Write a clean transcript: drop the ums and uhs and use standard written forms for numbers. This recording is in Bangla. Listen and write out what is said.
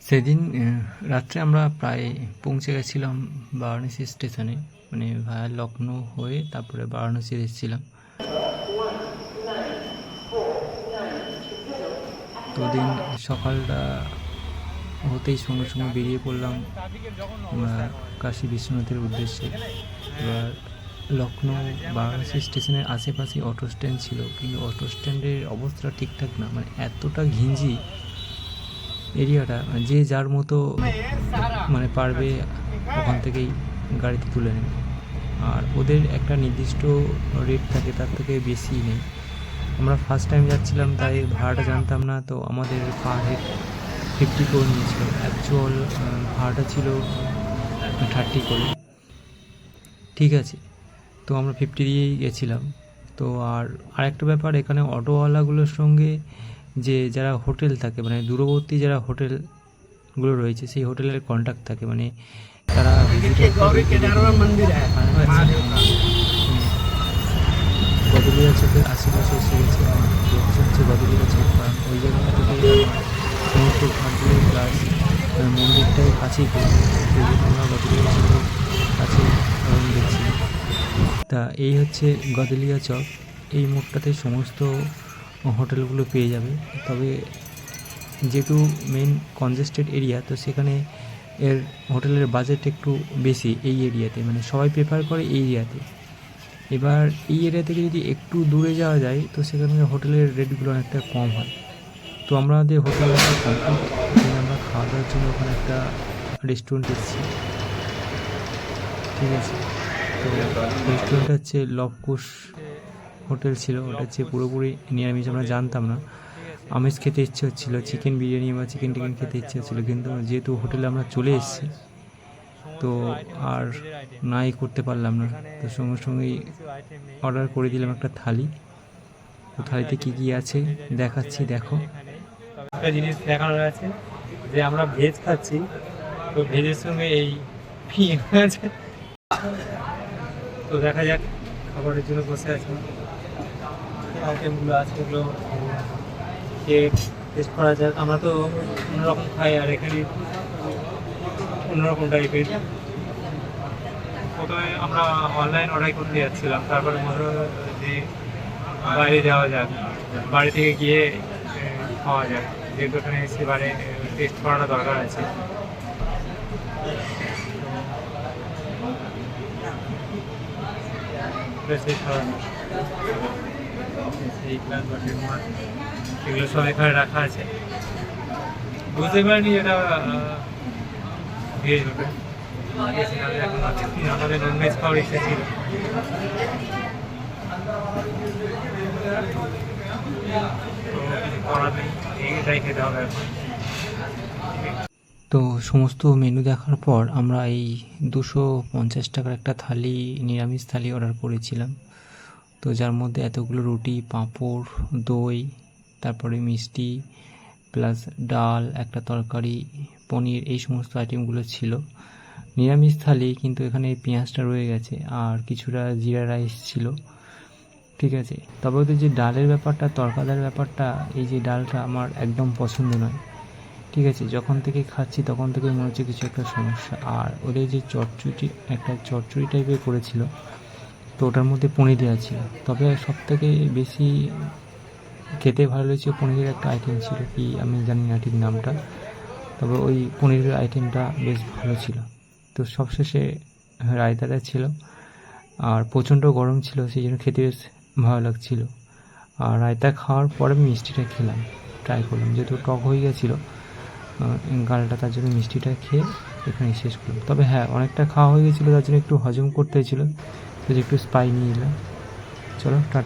সেদিন রাত্রে আমরা প্রায় পৌঁছে গেছিলাম বারাণসী স্টেশনে, মানে ভায়া লখনৌ হয়ে তারপরে বারাণসী এসেছিলাম। তো দিন সকালটা হতেই সঙ্গে সঙ্গে বেরিয়ে পড়লাম কাশী বিশ্বনাথের উদ্দেশ্যে। এবার লখনৌ বারাণসী স্টেশনের আশেপাশে অটো স্ট্যান্ড ছিল, কিন্তু অটো স্ট্যান্ডের অবস্থা ঠিকঠাক না, মানে এতটা ঘিঞ্জি এরিয়াটা, যে যার মতো মানে পারবে ওখান থেকেই গাড়িতে তুলে নেবে। আর ওদের একটা নির্দিষ্ট রেট থাকে, তার থেকে বেশি নেই। আমরা ফার্স্ট টাইম যাচ্ছিলাম তাই ভাড়াটা জানতাম না, তো আমাদের পার হেড 50 করে নিয়েছিল। অ্যাকচুয়াল ভাড়াটা ছিল 30 করে। ঠিক আছে, তো আমরা 50 দিয়েই গেছিলাম। তো আর আরেকটা ব্যাপার, এখানে অটোওয়ালাগুলোর সঙ্গে যে যারা হোটেল থাকে, মানে দূরবর্তী যারা হোটেলগুলো রয়েছে, সেই হোটেলের কন্ট্যাক্ট থাকে, মানে তারা গদলিয়া চোখের আশেপাশে এসে গেছে। আমার লোকেশন হচ্ছে গদলিয়া চোখ, কারণ ওই জায়গাটা থেকে সমস্ত ঘাটগুলো প্লাস মন্দিরটাও কাছেই পড়বে, সেই জন্য আমরা গদলিয়া চোখের কাছে দেখছি। তা এই হচ্ছে গদলিয়া চক। এই মোড়টাতে সমস্ত হোটেলগুলো পেয়ে যাবে। তবে যেহেতু মেন কনজেস্টেড এরিয়া, তো সেখানে এর হোটেলের বাজেট একটু বেশি এই এরিয়াতে, মানে সবাই প্রেফার করে এই এরিয়াতে। এবার এই এরিয়া থেকে যদি একটু দূরে যাওয়া যায়, তো সেখানে হোটেলের রেটগুলো অনেকটা কম হয়। তো আমাদের হোটেল কমপ্লিট, আমরা খাওয়া দাওয়ার জন্য ওখানে একটা রেস্টুরেন্ট এসেছি। ঠিক আছে, তো রেস্টুরেন্টটা হচ্ছে লবকুশ হোটেল ছিল। ওটা হচ্ছে পুরোপুরি নিরামিষ, আমরা জানতাম না। আমিষ খেতে ইচ্ছে হচ্ছিলো, চিকেন বিরিয়ানি বা চিকেন টিকেন খেতে ইচ্ছে হচ্ছিলো, কিন্তু যেহেতু হোটেলে আমরা চলে এসেছি তো আর নাই করতে পারলাম না। তো সঙ্গে সঙ্গেই অর্ডার করে দিলাম একটা থালি। তো থালিতে কী কী আছে দেখাচ্ছি, দেখো। একটা জিনিস দেখানোর আছে যে আমরা ভেজ খাচ্ছি, তো ভেজের সঙ্গে এই ফিং আছে। তো দেখা যাক, খাবারের জন্য বসে আছি। আইটেমগুলো আছে ওগুলো টেস্ট করা যাক। আমরা তো অন্যরকম খাই, আর এখানে অন্যরকম টাইপের। প্রথমে আমরা অনলাইন অর্ডার করতে যাচ্ছিলাম, তারপরে মনে হলো যে বাইরে যাওয়া যাক, বাড়ি থেকে গিয়ে খাওয়া যাক, যেহেতু এখানে এসে বাইরে টেস্ট করাটা দরকার আছে। এগুলো সব এখানে রাখা আছে। বুঝতে পারিনি এটা ভেজ হোটেল, আমাদের নন ভেজ খাওয়ার ইচ্ছা ছিল। এটাই খেতে হবে এখন। তো সমস্ত মেনু দেখার পর আমরা এই 250 টাকার একটা থালি, নিরামিষ থালি অর্ডার করেছিলাম। তো যার মধ্যে এতগুলো রুটি, পাঁপড়, দই, তারপরে মিষ্টি, প্লাস ডাল, একটা তরকারি, পনির, এই সমস্ত আইটেমগুলো ছিল। নিরামিষ থালি, কিন্তু এখানে পেঁয়াজটা রয়ে গেছে, আর কিছুটা জিরা রাইস ছিল। ঠিক আছে, তবে ওদের যে ডালের ব্যাপারটা, তরকাদার ব্যাপারটা, এই যে ডালটা আমার একদম পছন্দ নয়। ঠিক আছে, যখন থেকে খাচ্ছি তখন থেকে মনে হচ্ছে কিছু একটা সমস্যা। আর ওদের যে চচ্চড়ি, একটা চচ্চড়ি টাইপের করেছিল, তো ওটার মধ্যে পনির দেওয়া ছিল। তবে সবথেকে বেশি খেতে ভালো লেগেছে পনিরের একটা আইটেম ছিল, কি আমি জানি না ঠিক নামটা, তবে ওই পনিরের আইটেমটা বেশ ভালো ছিল। তো সবশেষে রায়তাটা ছিল, আর প্রচণ্ড গরম ছিল, সেই জন্য খেতে বেশ ভালো লাগছিল। আর রায়তা খাওয়ার পরে আমি মিষ্টিটা খেলাম, ট্রাই করলাম, যেহেতু টক হয়ে গেছিলো গালটা, তার জন্য মিষ্টিটা খেয়ে এখানে শেষ করলাম। তবে হ্যাঁ, অনেকটা খাওয়া হয়ে গেছিলো, তার জন্য একটু হজম করতে হয়েছিলো, তো একটু স্পাই নিয়ে নিলাম। চলো টাটা।